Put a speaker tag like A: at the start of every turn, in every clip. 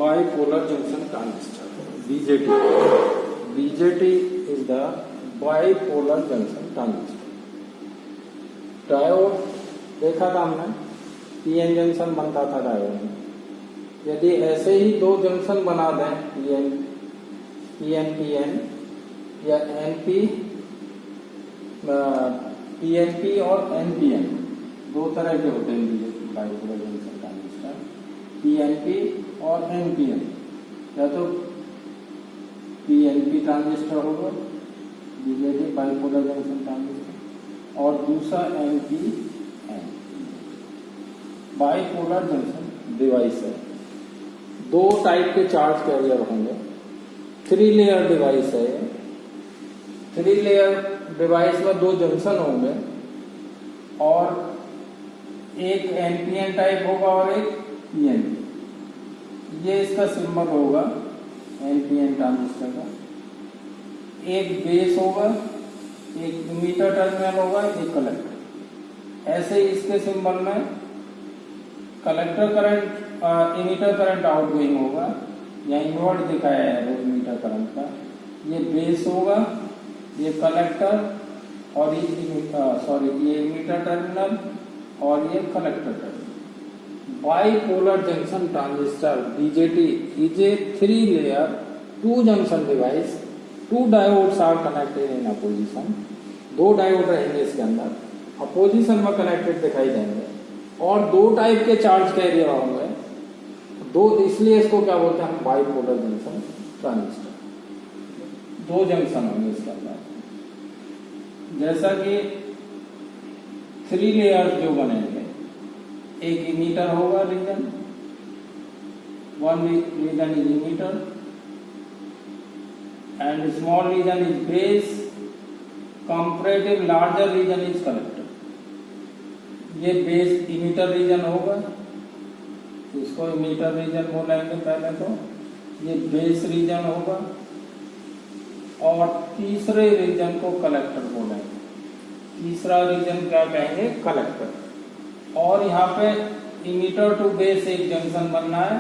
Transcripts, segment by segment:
A: bipolar junction transistor, BJT. BJT is the bipolar junction transistor. Diode देखा था हमने, PN junction बनता था डायोड में। यदि ऐसे ही दो जंक्शन बना दें, पीएन या पीएनपी और एनपीएन, दो तरह के होते हैं BJT bipolar junction transistor, PNP और एनपीएन। या तो पीएनपी ट्रांजिस्टर होगा बीजेटी बाइपोलर जंक्शन ट्रांजिस्टर, और दूसरा एनपीएन बाइपोलर जंक्शन डिवाइस है। दो टाइप के चार्ज कैरियर होंगे, 3 लेयर डिवाइस है। 3 लेयर डिवाइस में दो जंक्शन होंगे और एक एनपीएन टाइप होगा और एक पीएनपी। ये इसका सिंबल होगा एनपीएन ट्रांजिस्टर का। एक बेस होगा, एक इमीटर टर्मिनल होगा, एक कलेक्टर। ऐसे ही इसके सिंबल में collector current, emitter current outgoing होगा, या इन्वर्ट दिखाया है वो इमीटर करंट का। ये बेस होगा, ये कलेक्टर, और ये इमीटर टर्मिनल और ये collector terminal. Bipolar junction transistor BJT is a 3 layer 2 junction device. 2 diodes are connected in opposition. 2 diode रहेंगे इसके अंदर, अपोजिशन में कनेक्टेड दिखाई देंगे, और 2 टाइप के चार्ज कैरियर होंगे। इसलिए इसको क्या बोलते हैं हम, बाइपोलर जंक्शन ट्रांजिस्टर। 2 जंक्शन होंगे इसके अंदर। जैसा कि 3 लेयर्स जो बनेंगे, एक इमीटर होगा region, 1 region is emitter and small region is base, comparative larger region is collector. ये बेस इमीटर रीजन होगा, इसको इमीटर रीजन बोलेंगे पहले तो। ये बेस रीजन होगा, और तीसरे रीजन को कलेक्टर बोलेंगे। तीसरा रीजन क्या कहेंगे, कलेक्टर। और यहाँ पे इमीटर टू बेस एक जंक्शन बनना है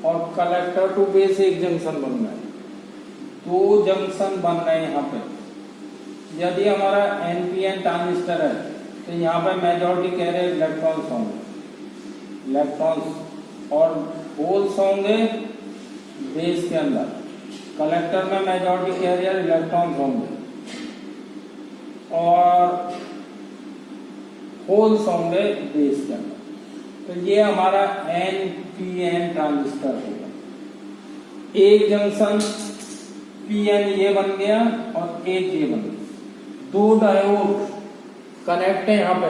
A: और कलेक्टर टू बेस एक जंक्शन बनना है। 2 जंक्शन बन रहे हैं यहाँ पे। यदि हमारा एनपीएन ट्रांजिस्टर है तो यहाँ पे मेजॉरिटी कह रहे इलेक्ट्रॉन्स होंगे, इलेक्ट्रॉन्स, और होल्स होंगे बेस के अंदर। कलेक्टर में मेजॉरिटी कैरियर इलेक्ट्रॉन्स होंगे और होल्स होंगे बेस के अंदर। तो ये हमारा एनपीएन ट्रांजिस्टर होगा। एक जंक्शन पीएन ये बन गया और एक ये बन गया। 2 डायोड कनेक्ट है यहाँ पे,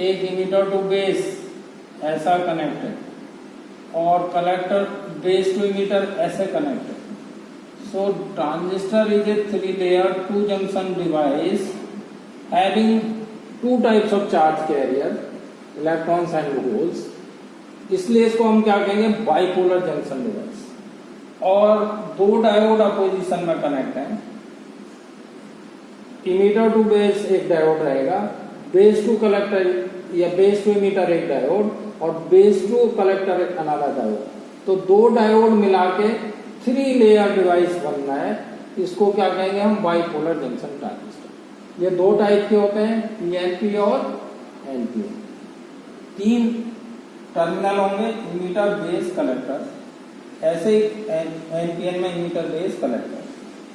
A: एक इमीटर टू बेस ऐसा कनेक्ट है, और कलेक्टर बेस टू इमीटर ऐसे कनेक्ट है। So transistor is a 3 layer 2 junction device having 2 types of charge carrier, electrons and holes. इसलिए इसको हम क्या कहेंगे, बाइपोलर जंक्शन डिवाइस। और 2 डायोड अपोजिशन में कनेक्ट है। इमीटर टू बेस एक डायोड रहेगा, बेस टू कलेक्टर या बेस टू इमीटर एक डायोड, और base to collector another diode. तो 2 डायोड मिला के 3 लेयर डिवाइस बनना है। इसको क्या कहेंगे हम, बाइपोलर जंक्शन ट्रांजिस्टर। ये 2 टाइप के होते हैं, पीएनपी और एनपीएन। 3 टर्मिनल होंगे, इमीटर बेस कलेक्टर। ऐसे ही एनपीएन में इमीटर बेस कलेक्टर।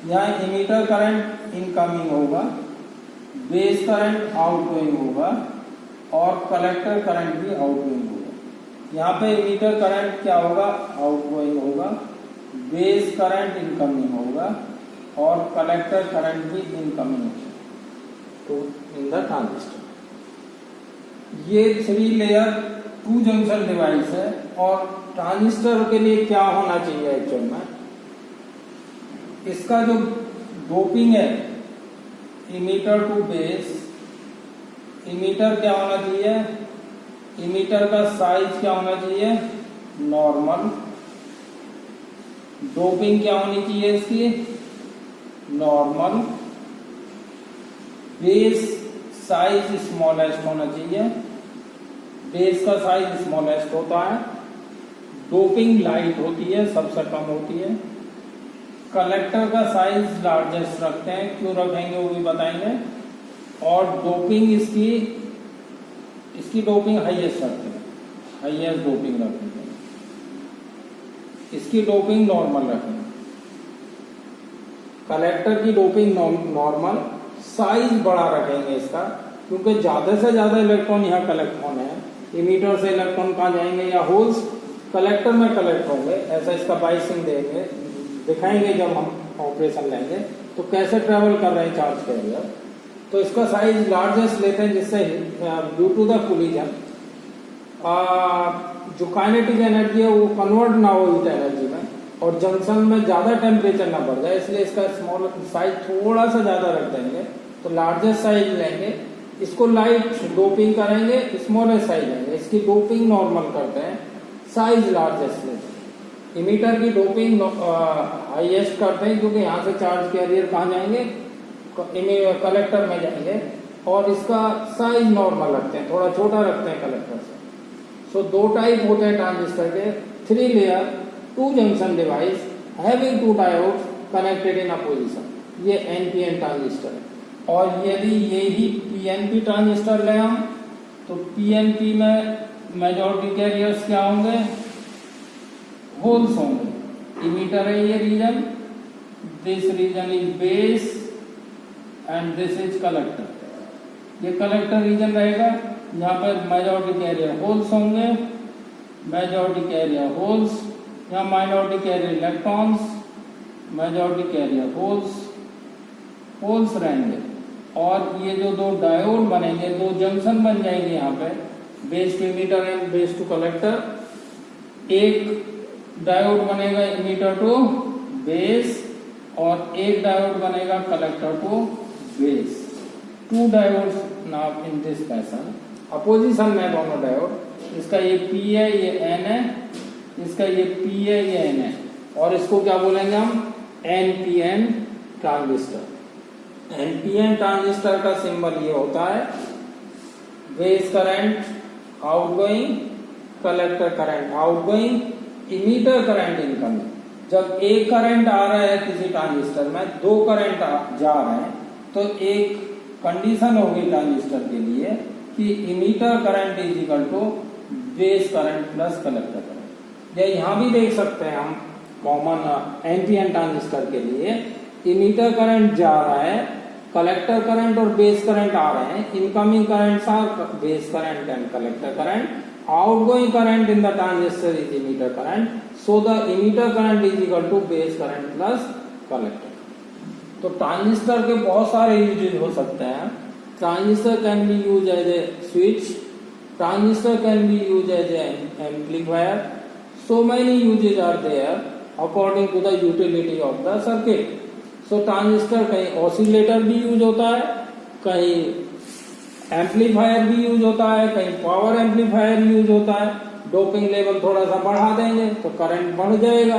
A: यहाँ इमीटर करंट इनकमिंग होगा, बेस करंट आउटगोइंग होगा, और कलेक्टर करंट भी आउटगोइंग होगा। यहाँ पे इमीटर करंट क्या होगा, आउटगोइंग होगा, बेस करंट इनकमिंग होगा, और कलेक्टर करंट भी इनकमिंग होगा। तो इन द ट्रांजिस्टर ये 3 लेयर 2 जंक्शन डिवाइस है। और ट्रांजिस्टर के लिए क्या होना चाहिए एक्चुअल में, इसका जो डोपिंग है इमीटर टू बेस, इमीटर क्या होना चाहिए, इमीटर का साइज क्या होना चाहिए, नॉर्मल। डोपिंग क्या होनी चाहिए इसकी, नॉर्मल। बेस साइज स्मॉलेस्ट होना चाहिए, बेस का साइज स्मॉलेस्ट होता है। डोपिंग लाइट होती है, सबसे कम होती है। कलेक्टर का साइज लार्जेस्ट रखते हैं, क्यों रखेंगे वो भी बताएंगे। और डोपिंग इसकी डोपिंग हाईएस्ट रखते हैं, हाईएस्ट डोपिंग रखेंगे। इसकी डोपिंग नॉर्मल रखेंगे। कलेक्टर की डोपिंग नॉर्मल, साइज बड़ा रखेंगे इसका, क्योंकि ज्यादा से ज्यादा इलेक्ट्रॉन यहाँ कलेक्ट होने हैं। इमीटर से इलेक्ट्रॉन कहाँ जाएंगे या होल्स कलेक्टर में कलेक्ट होंगे। ऐसा इसका बाइसिंग देंगे, दिखाएंगे जब हम ऑपरेशन लेंगे तो कैसे ट्रेवल कर रहे हैं चार्ज कैरियर। तो इसका साइज लार्जेस्ट लेते हैं, जिससे ड्यू टू द कोलिजन जो काइनेटिक एनर्जी है वो कन्वर्ट ना हो हीट एनर्जी में, और जंक्शन में ज्यादा टेम्परेचर ना बढ़ जाए, इसलिए इसका स्मॉल साइज थोड़ा सा ज्यादा रख देंगे। तो लार्जेस्ट साइज लेंगे, इसको लाइट डोपिंग करेंगे, स्मॉलेस्ट साइज लेंगे। इसकी डोपिंग नॉर्मल करते हैं, साइज लार्जेस्ट लेते हैं। इमीटर की डोपिंग हाईएस्ट करते हैं, क्योंकि यहाँ से चार्ज कैरियर कहाँ जाएंगे, कलेक्टर में जाएंगे। और इसका साइज नॉर्मल रखते हैं, थोड़ा छोटा रखते हैं कलेक्टर से। सो दो टाइप होते हैं ट्रांजिस्टर के, 3 layer 2 junction device having 2 diodes connected in opposition. ये एनपीएन ट्रांजिस्टर है। और यदि यही पीएनपी ट्रांजिस्टर लें हम, तो पीएनपी में मेजॉरिटी कैरियर्स क्या होंगे, होल्स होंगे। इमीटर है ये region, this region is base and this is collector. ये कलेक्टर रीजन रहेगा, यहाँ पर मेजॉरिटी कैरियर होल्स होंगे, मेजॉरिटी कैरियर होल्स। यहाँ minority carrier electrons, majority carrier holes रहेंगे। और ये जो 2 डायोड बनेंगे, 2 जंक्शन बन जाएंगे यहाँ पे, base to emitter and base to collector. एक डायोड बनेगा इमीटर टू बेस, और एक डायोड बनेगा collector to base. 2 diodes now in this fashion, opposition में दोनों डायोड। इसका ये P है, ये N है, इसका ये P है, ये N है। और इसको क्या बोलेंगे हम, NPN ट्रांजिस्टर। NPN ट्रांजिस्टर का सिंबल ये होता है, base current outgoing, collector current outgoing, emitter current incoming. जब एक करंट आ रहा है किसी ट्रांजिस्टर में, 2 करंट जा रहे हैं, तो एक कंडीशन होगी ट्रांजिस्टर के लिए कि emitter current is equal to base current plus collector current. या यहाँ भी देख सकते हैं हम कॉमन एनपीएन ट्रांजिस्टर के लिए, इमीटर करंट जा रहा है, कलेक्टर करंट और बेस करंट आ रहे हैं। Incoming currents are base current and collector current, outgoing current in the transistor is emitter current, so the emitter current is equal to base current plus collector। तो transistor के बहुत सारे uses हो सकते हैं। Transistor can be use as a switch, transistor can be use as a amplifier, so many uses are there according to the utility of the circuit. So transistor कहीं oscillator भी use होता है, कहीं amplifier भी use होता है, कहीं power amplifier use होता है। डोपिंग लेवल थोड़ा सा बढ़ा देंगे तो करंट बढ़ जाएगा,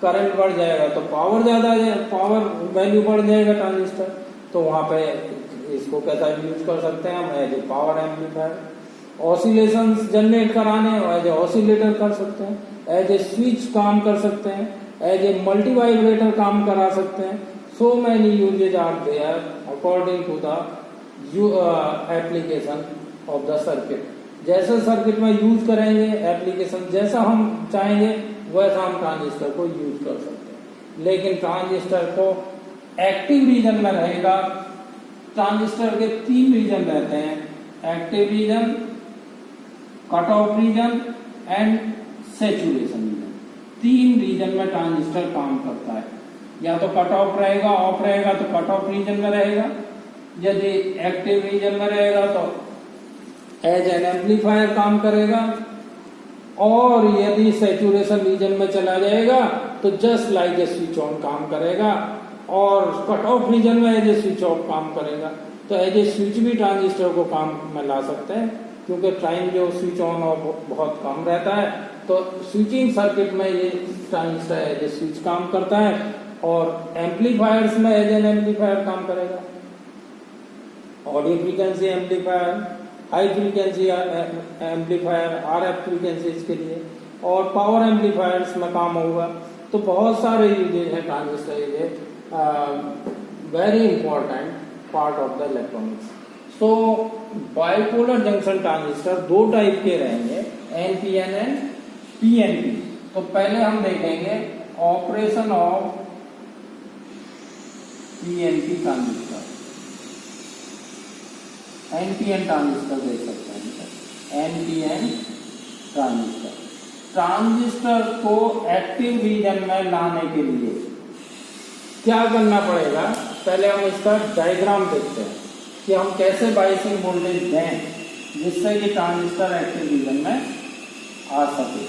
A: करंट बढ़ जाएगा तो पावर ज्यादा, पावर वैल्यू बढ़ जाएगा ट्रांजिस्टर। तो वहां पे इसको कैसा यूज कर सकते हैं हम, as a power amplifier. Oscillation generate कराने एज ए ऑसिलेटर कर सकते हैं, एज ए स्विच काम कर सकते हैं, एज ए मल्टी वाइब्रेटर काम करा सकते हैं। So many uses are there according to the application of the circuit. जैसे सर्किट में यूज करेंगे एप्लीकेशन, जैसा हम चाहेंगे वैसा हम ट्रांजिस्टर को यूज कर सकते हैं। लेकिन ट्रांजिस्टर को एक्टिव रीजन में रहेगा। ट्रांजिस्टर के 3 रीजन रहते हैं, active region, cut off region and saturation region. 3 region में ट्रांजिस्टर काम करता है। या तो कट ऑफ रहेगा, ऑफ रहेगा तो कट ऑफ रीजन में रहेगा, यदि एक्टिव रीजन में रहेगा तो एज एन एम्पलीफायर काम करेगा, और यदि सैचुरेशन रीजन में चला जाएगा तो just like a switch on काम करेगा, और कट ऑफ रीजन में एज ए स्विच ऑफ काम करेगा। तो एज ए स्विच भी ट्रांजिस्टर को काम में ला सकते हैं, क्योंकि टाइम जो स्विच ऑन ऑफ बहुत कम रहता है। तो स्विचिंग सर्किट में ये ट्रांजिस्टर एज ए स्विच काम करता है, और एम्पलीफायर्स में एज एन एम्पलीफायर काम करेगा। Audio frequency amplifier, high frequency amplifier, RF frequencies के लिए, और पावर एम्पलीफायर्स में काम होगा। तो बहुत सारे यूजेज हैं ट्रांजिस्टर, ये very important part of the electronics. So bipolar junction transistor दो टाइप के रहेंगे, एनपीएन एंड पीएनपी। तो पहले हम देखेंगे operation of PNP transistor, NPN transistor देख सकते हैं, एनपीएन ट्रांजिस्टर। ट्रांजिस्टर को एक्टिव रीजन में लाने के लिए क्या करना पड़ेगा, पहले हम इसका डायग्राम देखते हैं कि हम कैसे बायसिंग वोल्टेज दें जिससे कि ट्रांजिस्टर एक्टिव रीजन में आ सके।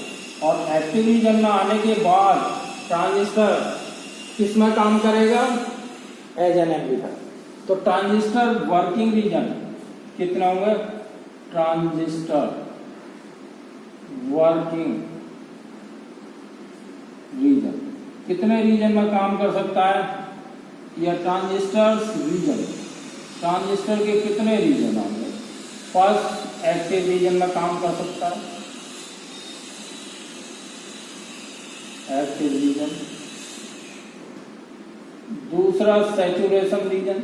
A: और एक्टिव रीजन में आने के बाद ट्रांजिस्टर किस में काम करेगा, एज एन एम्पलीफायर। तो ट्रांजिस्टर वर्किंग रीजन कितना होंगे, ट्रांजिस्टर वर्किंग रीजन कितने रीजन में काम कर सकता है, या ट्रांजिस्टर रीजन, ट्रांजिस्टर के कितने रीजन होंगे। फर्स्ट एक्टिव रीजन में काम कर सकता है, एक्टिव रीजन। दूसरा saturation region,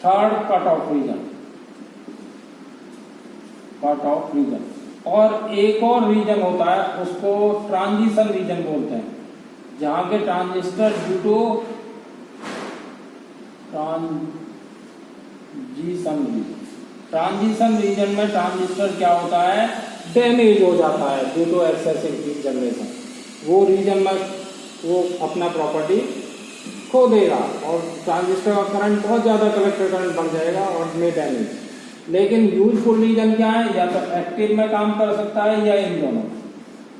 A: third cut off region, cut off region. और एक और रीजन होता है उसको ट्रांजिशन रीजन बोलते हैं, जहां के transistor due to transition region में ट्रांजिस्टर क्या होता है, डैमेज हो जाता है due to excessive heat generation. वो रीजन में वो अपना प्रॉपर्टी खो देगा और ट्रांजिस्टर का करंट बहुत ज्यादा कलेक्टर करंट बढ़ जाएगा और में डैमेज। लेकिन यूजफुल रीजन क्या है, या तो एक्टिव में काम कर सकता है या इन दोनों।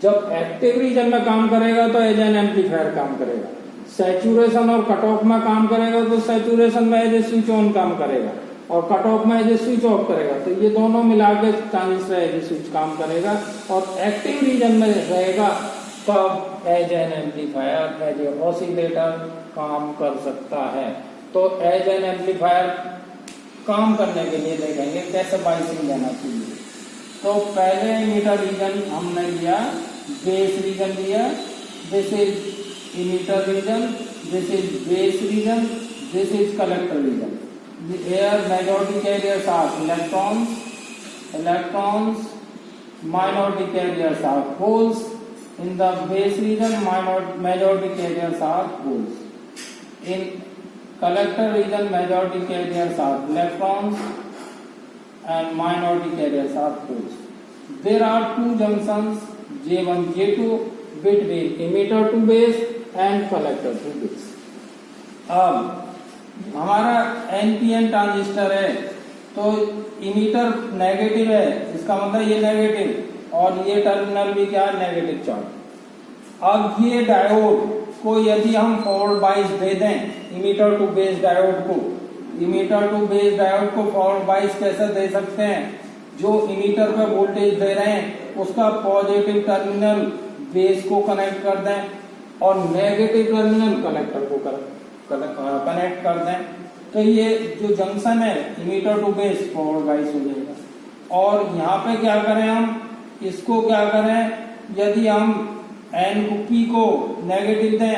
A: जब एक्टिव रीजन में काम करेगा तो एज एन एम्पलीफायर काम करेगा, सैचुरेशन और कट ऑफ में काम करेगा तो सैचुरेशन में एज ए स्विच ऑन काम करेगा और कट ऑफ में एज ए स्विच ऑफ करेगा। तो ये दोनों मिला के ट्रांजिस्टर एज ए स्विच काम करेगा। और एक्टिव रीजन में रहेगा तब as an amplifier, as a oscillator काम कर सकता है। तो एज एन एम्पलीफायर काम करने के लिए देखेंगे कैसे बायसिंग देना चाहिए। तो पहले इमीटर रीजन हमने लिया, बेस रीजन लिया, this is emitter region, this is base region, this is collector region. Here majority carriers are electrons, minority carriers are holes. In the base region, majority carriers are holes. In collector region, majority carriers are electrons and minority carriers are holes. There are two junctions, J1, J2, between emitter to base and collector to base. अब हमारा NPN transistor है तो emitter negative है, इसका मतलब ये negative और ये टर्मिनल भी क्या है, नेगेटिव चार्ज। अब ये डायोड को यदि हम फॉरवर्ड बाइस दे दें इमीटर टू बेस डायोड को, इमीटर टू बेस डायोड को फॉरवर्ड बाइस कैसे दे सकते हैं, जो इमीटर पे वोल्टेज दे रहे हैं उसका पॉजिटिव टर्मिनल बेस को कनेक्ट कर दें और नेगेटिव टर्मिनल कलेक्टर को कनेक्ट कर दें। तो ये जो जंक्शन है emitter to base forward bias हो जाएगा। और यहाँ पे क्या करें, हम इसको क्या करें, यदि हम एन पी को नेगेटिव दें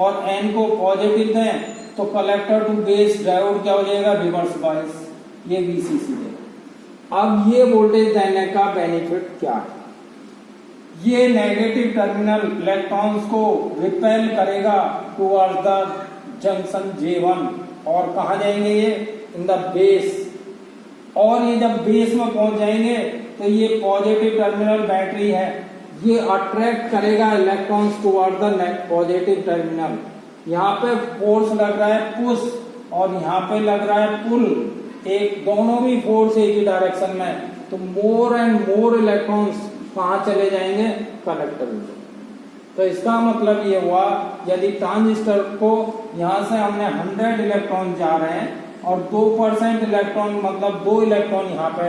A: और एन को पॉजिटिव दें तो कलेक्टर टू बेस डायोड क्या हो जाएगा, रिवर्स बाइस, ये वीसीसी देगा। अब ये वोल्टेज देने का बेनिफिट क्या है, ये नेगेटिव टर्मिनल इलेक्ट्रॉन्स को रिपेल करेगा टुवर्ड्स द जंक्शन J1 और कहा जाएंगे ये इन द बेस। और ये जब बेस में पहुंच जाएंगे तो ये पॉजिटिव टर्मिनल बैटरी है, ये अट्रैक्ट करेगा electrons toward the positive terminal. यहाँ पे फोर्स लग रहा है पुश और यहाँ पे लग रहा है पुल, एक दोनों भी फोर्स एक ही डायरेक्शन में। तो मोर एंड मोर इलेक्ट्रॉन्स कहाँ चले जाएंगे, कलेक्टर में। तो इसका मतलब ये हुआ यदि ट्रांजिस्टर को यहाँ से हमने 100 इलेक्ट्रॉन जा रहे हैं और 2% इलेक्ट्रॉन मतलब 2 इलेक्ट्रॉन यहाँ पे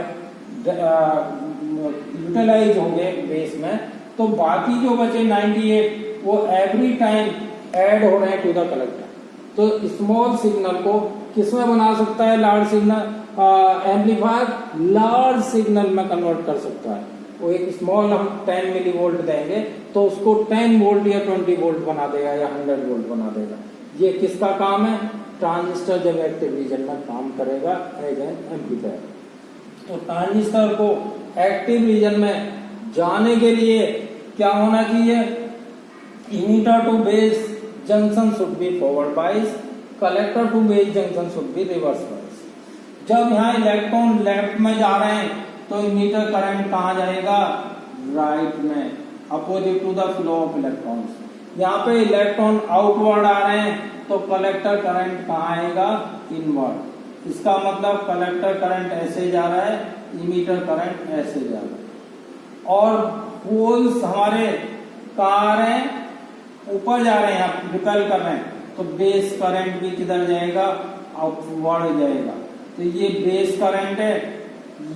A: यूटिलाइज होंगे बेस में, तो बाकी जो बचे 98 वो एवरी टाइम ऐड हो रहे हैं टू द कलेक्टर। तो स्मॉल सिग्नल को किसमें बना सकता है, large signal, amplifier large signal में कन्वर्ट कर सकता है। वो एक स्मॉल हम 10 मिली वोल्ट देंगे तो उसको 10 वोल्ट या 20 वोल्ट बना देगा या 100 वोल्ट बना देगा। ये किसका काम है? ट्रांजिस्टर जब एक्टिव रीजन में काम करेगा एज एन एम्पलीफायर। तो ट्रांजिस्टर को एक्टिव रीजन में जाने के लिए क्या होना चाहिए? Emitter to base junction should be forward bias, collector to base junction should be reverse bias. जब यहाँ इलेक्ट्रॉन लेफ्ट में जा रहे हैं तो इमीटर करंट कहाँ जाएगा? राइट में, opposite to the flow of electrons. यहाँ पे इलेक्ट्रॉन आउटवर्ड आ रहे हैं तो कलेक्टर करंट कहाँ आएगा? इनवर्ड। इसका मतलब कलेक्टर करंट ऐसे जा रहा है, इमीटर करंट ऐसे जा रहा है। और पोल्स हमारे कहाँ आ रहे हैं? ऊपर जा रहे हैं, रिपेल कर रहे हैं, तो बेस करंट भी किधर जाएगा? अपवर्ड जाएगा। तो ये बेस करंट है,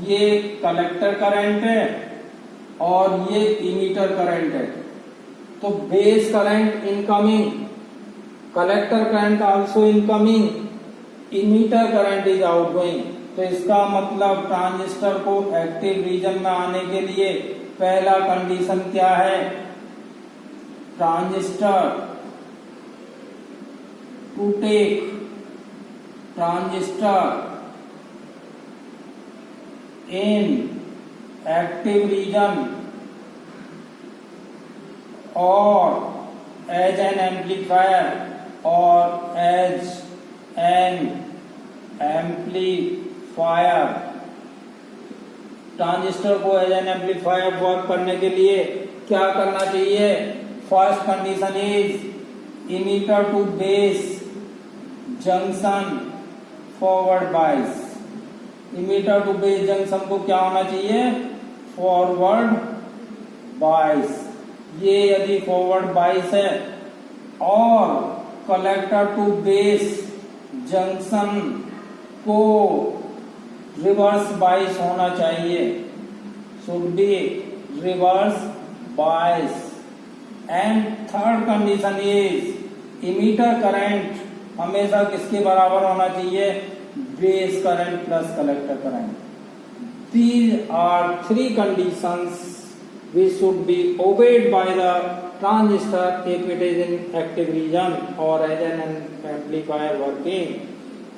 A: ये कलेक्टर करंट है और ये इमीटर करंट है। तो base current incoming, collector current also incoming, emitter current is outgoing. तो इसका मतलब ट्रांजिस्टर को एक्टिव रीजन में आने के लिए पहला कंडीशन क्या है? Transistor to take transistor in active region or as an amplifier or as an amplifier। Transistor को एज एन एम्पलीफायर वर्क करने के लिए क्या करना चाहिए? First condition is emitter to base junction forward bias. Emitter to base junction को क्या होना चाहिए? फॉरवर्ड बाइस। ये यदि फॉरवर्ड बाइस है और कलेक्टर टू बेस जंक्शन को रिवर्स बाइस होना चाहिए, should be reverse bias. And third condition is emitter current हमेशा किसके बराबर होना चाहिए? Base current plus collector current. These are three conditions which should be obeyed by the transistor if it is in active region or as an amplifier working।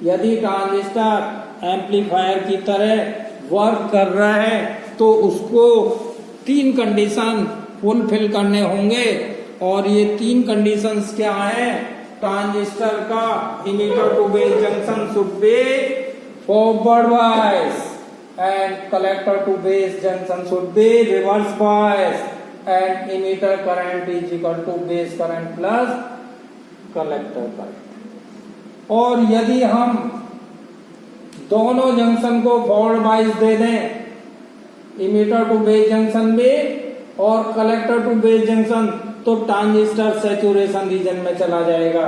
A: यदि transistor amplifier की तरह work कर रहा है तो उसको तीन कंडीशन फुलफिल करने होंगे। और ये तीन कंडीशंस क्या हैं? ट्रांजिस्टर का emitter to base junction should be forward bias and collector to base junction should be reverse bias and emitter current is equal to base current plus collector current. और यदि हम दोनों जंक्शन को forward बाइस दे दें, emitter to base junction भी और collector to base junction, तो ट्रांजिस्टर सैचुरेशन रीजन में चला जाएगा।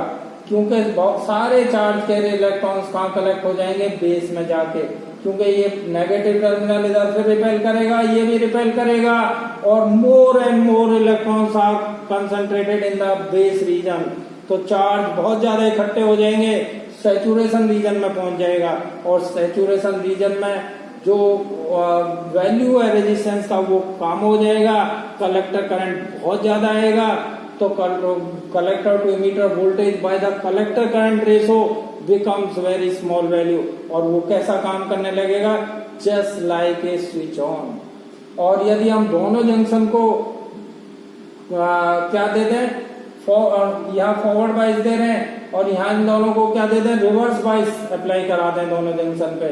A: क्योंकि बहुत सारे चार्ज कैरी इलेक्ट्रॉन्स कहाँ कलेक्ट हो जाएंगे? बेस में जाके। क्योंकि ये नेगेटिव टर्मिनल इधर से रिपेल करेगा, ये भी रिपेल करेगा और more and more electrons are concentrated in the base region. तो चार्ज बहुत ज्यादा इकट्ठे हो जाएंगे, सैचुरेशन रीजन में पहुंच जाएगा। और सैचुरेशन रीजन में जो वैल्यू है रेजिस्टेंस का वो कम हो जाएगा, कलेक्टर करंट बहुत ज्यादा आएगा। तो collector to emitter voltage by the collector current ratio becomes very small value. और वो कैसा काम करने लगेगा? Just like a switch on. और यदि हम दोनों जंक्शन को क्या दे दें? यहाँ फॉरवर्ड बाइस दे रहे हैं और यहाँ इन दोनों को क्या दे दें? रिवर्स बाइस अप्लाई करा दें दोनों जंक्शन पे।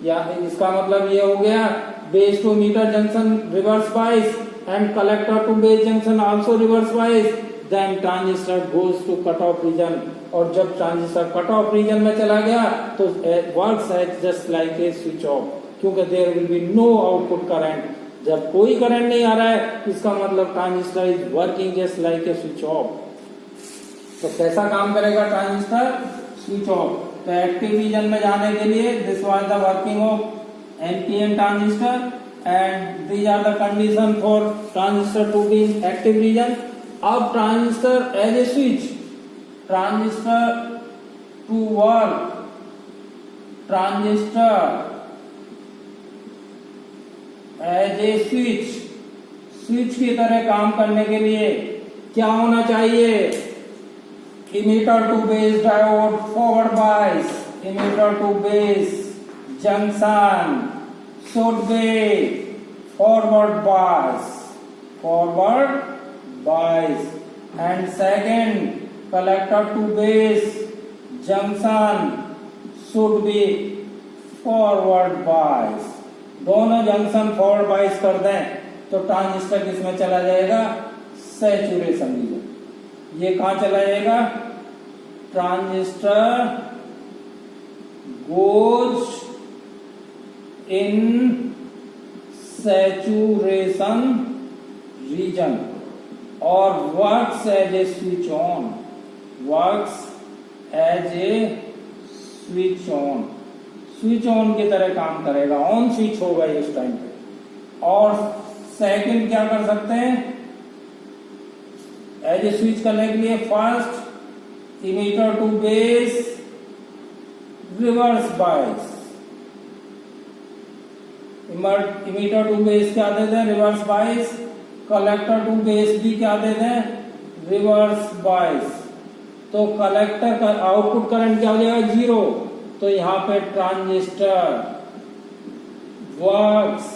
A: या इसका मतलब ये हो गया base to emitter junction reverse bias and collector to base junction also reverse bias, then transistor goes to cut off region. और जब ट्रांजिस्टर कट ऑफ रीजन में चला गया तो works as just like a switch off, क्योंकि there will be no output current. जब कोई current नहीं आ रहा है इसका मतलब transistor is working just like a switch off. तो कैसा काम करेगा ट्रांजिस्टर? Switch off. तो एक्टिव रीजन में जाने के लिए this was the working of NPN transistor and these are the condition for transistor to be in active region. अब transistor as a switch, transistor to work, transistor as a switch की तरह काम करने के लिए क्या होना चाहिए? Emitter to base diode forward bias, emitter to base junction should be forward bias and second collector to base junction should be forward bias. दोनों जंक्शन फॉरवर्ड बायस कर दें तो ट्रांजिस्टर किसमें चला जाएगा? Saturation region. ये कहां चला जाएगा? Transistor goes in saturation region और works as a switch on, switch on की तरह काम करेगा, ऑन स्विच होगा इस टाइम पे। और सेकंड क्या कर सकते हैं? एज ए स्विच करने के लिए first emitter to base reverse bias, emitter to base क्या दे दें? Reverse bias. Collector to base भी क्या दे दें? Reverse bias. तो कलेक्टर का आउटपुट करंट क्या हो जाएगा? 0। तो यहां पे transistor works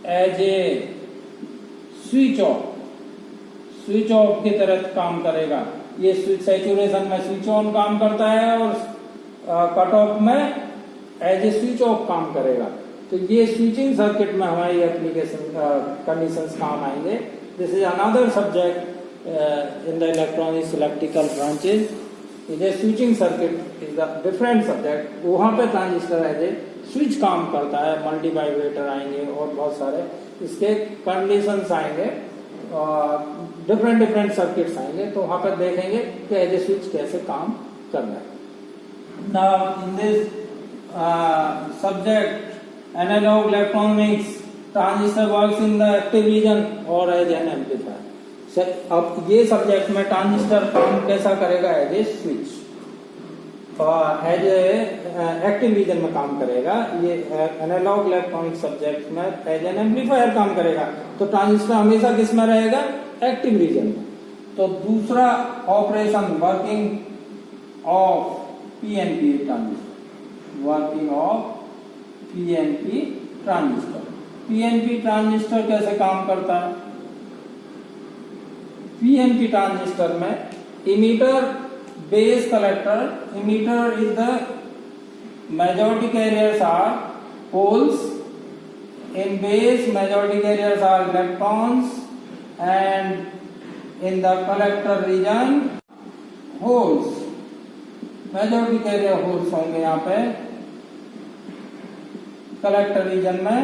A: as a switch off की तरह काम करेगा। ये स्विच सैचुरेशन में स्विच ऑन काम करता है और कट ऑफ में एज ए स्विच ऑफ काम करेगा। तो ये स्विचिंग सर्किट में हमारी एप्लीकेशन कंडीशंस काम आएंगे। This is another subject in the electronics electrical branches. ये switching circuit is the different subject. वहां पे ट्रांजिस्टर एज ए स्विच काम करता है, मल्टी वाइब्रेटर आएंगे और बहुत सारे इसके कंडीशंस आएंगे, डिफरेंट सर्किट्स आएंगे। तो वहां पर देखेंगे कि एज ए स्विच कैसे काम करना है। Now in this subject analogue electronics transistor works in the active region और एज एन एम्पलीफायर। अब ये सब्जेक्ट में ट्रांजिस्टर काम कैसा करेगा? एज ए स्विच और एज ए एक्टिव रीजन में काम करेगा। ये एनालॉग इलेक्ट्रॉनिक सब्जेक्ट में एज एन एम्पलीफायर काम करेगा। तो ट्रांजिस्टर हमेशा किस में रहेगा? एक्टिव रीजन में। तो दूसरा operation working of PNP transistor, working of PNP transistor. PNP transistor कैसे काम करता है? पीएनपी ट्रांजिस्टर में emitter base collector, emitter is the majority carriers are holes, in base majority carriers are electrons and in the collector region holes, majority carrier holes होंगे यहाँ पे collector reason में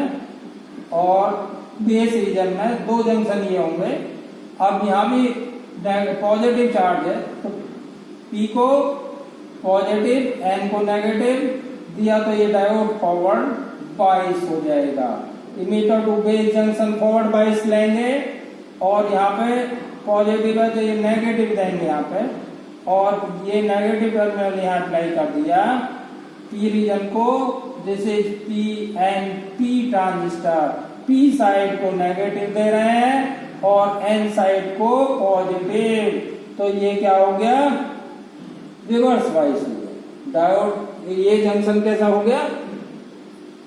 A: और बेस रीजन में। 2 junction ये होंगे। अब यहाँ भी पॉजिटिव चार्ज है तो P को पॉजिटिव, N को नेगेटिव दिया तो ये डायोड फॉरवर्ड बाइस हो जाएगा। Emitter to base junction forward bias लेंगे और यहाँ पे पॉजिटिव है तो ये नेगेटिव देंगे यहाँ पे और ये नेगेटिव टर्मिनल यहाँ अप्लाई कर दिया P रीजन को। This is PNP transistor. P side को नेगेटिव दे रहे हैं और N साइड को पॉजिटिव। तो ये क्या हो गया? रिवर्स बाइस हो गया। डायोड ये जंक्शन कैसा हो गया?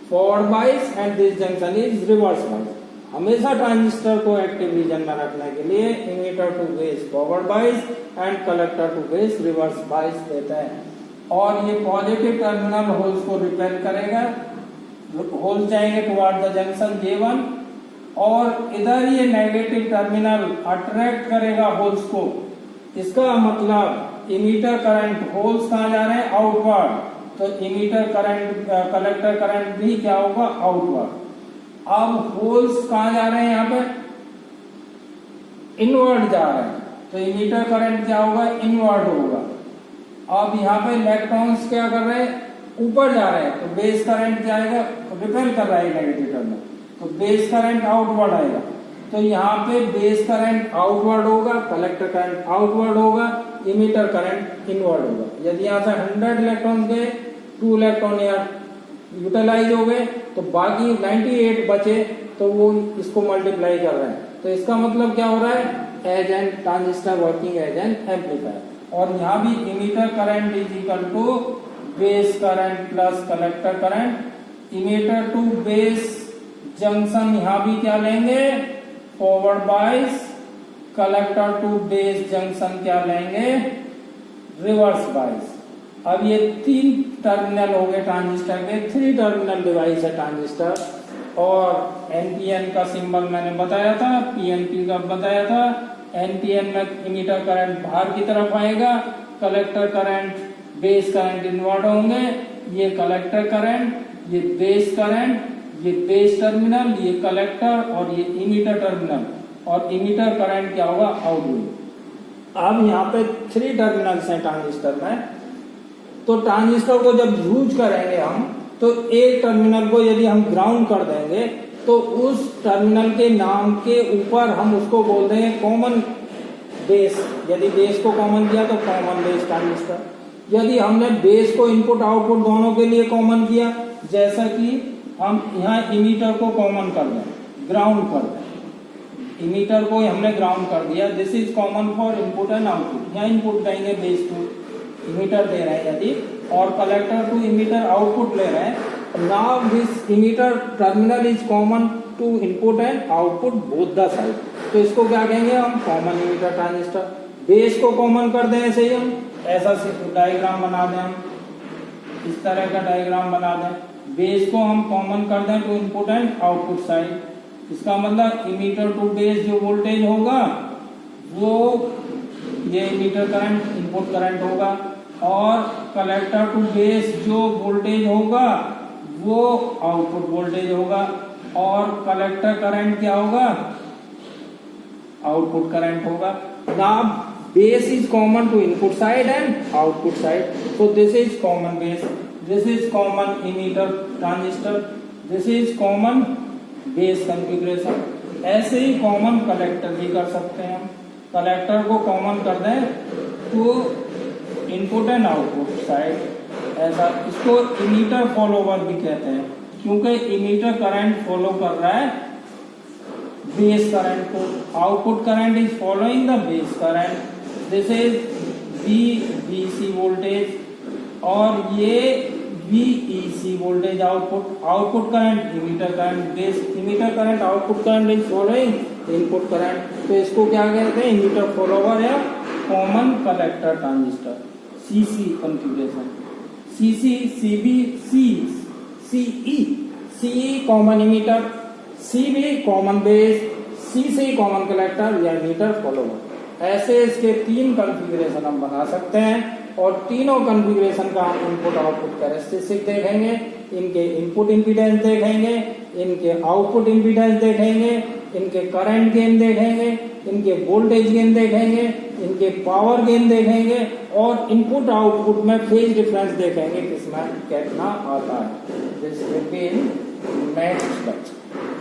A: Forward bias and this junction is reverse bias. हमेशा ट्रांजिस्टर को एक्टिव रीजन में रखने के लिए emitter to base forward bias and collector to base reverse bias देते हैं। और ये पॉजिटिव टर्मिनल होल्स को रिपेल करेगा, होल जाएंगे टुवर्ड द जंक्शन J1 और इधर ये नेगेटिव टर्मिनल अट्रैक्ट करेगा होल्स को। इसका मतलब इमीटर करंट होल्स कहां जा रहे हैं? आउटवर्ड। तो इमीटर करंट कलेक्टर करंट भी क्या होगा? आउटवर्ड। अब होल्स कहां जा रहे हैं? यहाँ पे इनवर्ड जा रहे हैं तो इमीटर करंट क्या होगा? इनवर्ड होगा। अब यहाँ पे इलेक्ट्रॉन्स क्या कर रहे हैं? ऊपर जा रहे हैं तो बेस करंट जाएगा, रिपेल कर रहा है नेगेटिव टर्मिनल तो बेस करंट आउटवर्ड आएगा। तो यहाँ पे बेस करंट आउटवर्ड होगा, कलेक्टर करंट आउटवर्ड होगा, इमीटर करंट इनवर्ड होगा। यदि यहाँ से 100 इलेक्ट्रॉन गए, 2 इलेक्ट्रॉन यहाँ यूटिलाइज हो गए तो बाकी 98 बचे, तो वो इसको मल्टीप्लाई कर रहे हैं। तो इसका मतलब क्या हो रहा है, as an transistor working as an amplifier. और यहाँ भी emitter current is equal to base current plus collector current. Emitter to base junction यहाँ भी क्या लेंगे, forward bias. Collector to base junction क्या लेंगे, रिवर्स बाइस। अब ये 3 टर्मिनल हो गए ट्रांजिस्टर के, 3 टर्मिनल डिवाइस है ट्रांजिस्टर। और एनपीएन का सिंबल मैंने बताया था, पीएनपी का बताया था। एनपीएन में इमीटर करंट बाहर की तरफ आएगा, collector current base current invert होंगे। ये कलेक्टर करंट, ये बेस करंट, ये बेस टर्मिनल, ये कलेक्टर और ये इमीटर टर्मिनल। और इमीटर करंट क्या होगा, आउटगोइंग। अब यहाँ पे 3 टर्मिनल्स हैं ट्रांजिस्टर में। तो ट्रांजिस्टर को जब यूज करेंगे हम, तो एक टर्मिनल को यदि हम ग्राउंड कर देंगे तो उस टर्मिनल के नाम के ऊपर हम उसको बोल देंगे कॉमन बेस। यदि बेस को कॉमन किया तो कॉमन बेस ट्रांजिस्टर। यदि हमने बेस को इनपुट आउटपुट दोनों के लिए कॉमन किया, जैसा कि हम यहाँ इमीटर को कॉमन कर दें, ग्राउंड कर दें, इमीटर को हमने ग्राउंड कर दिया, this is common for input and output. यहाँ इनपुट देंगे बेस टू इमीटर दे रहे हैं यदि, और कलेक्टर टू इमीटर आउटपुट ले रहे हैं। Now this emitter terminal is common to input and output both the side. तो इसको क्या कहेंगे हम, कॉमन इमीटर ट्रांजिस्टर। बेस को कॉमन कर दें, ऐसे ही हम ऐसा डायग्राम बना दें, हम इस तरह का डायग्राम बना दें। बेस को हम कॉमन कर दें to input and output side. इसका मतलब इमीटर टू बेस जो वोल्टेज होगा वो ये इमीटर करंट इनपुट करंट होगा, और कलेक्टर टू बेस जो वोल्टेज होगा वो आउटपुट वोल्टेज होगा, और कलेक्टर करंट क्या होगा, आउटपुट करंट होगा। Now base is common to input side and output side, so this is common base, this is common emitter transistor, this is common base configuration. ऐसे ही common collector भी कर सकते हैं हम। कलेक्टर को कॉमन कर दें तो इनपुट एंड आउटपुट साइड, ऐसा। इसको इमीटर फॉलोवर भी कहते हैं, क्योंकि इमीटर करंट फॉलो कर रहा है बेस करंट को। Output current is following the base current. This is VBC voltage, और ये VEC voltage output. Output current emitter current, base emitter current output current is following input current. तो इसको क्या कहते हैं, इमीटर फॉलोवर या common collector transistor, CC configuration. CC, CB, CE, CE common emitter, CB common base, CC common collector या emitter follower. ऐसे इसके 3 configuration हम बना सकते हैं, और तीनों कॉन्फ़िगरेशन का हम इनपुट आउटपुट कैरेक्टरिस्टिक देखेंगे, इनके इनपुट इंपीडेंस देखेंगे, इनके आउटपुट इंपीडेंस देखेंगे, इनके करंट गेन देखेंगे, इनके वोल्टेज गेन देखेंगे, इनके पावर गेन देखेंगे, और इनपुट आउटपुट में फेज डिफरेंस देखेंगे किसमें कितना आता है। This will be in next lecture.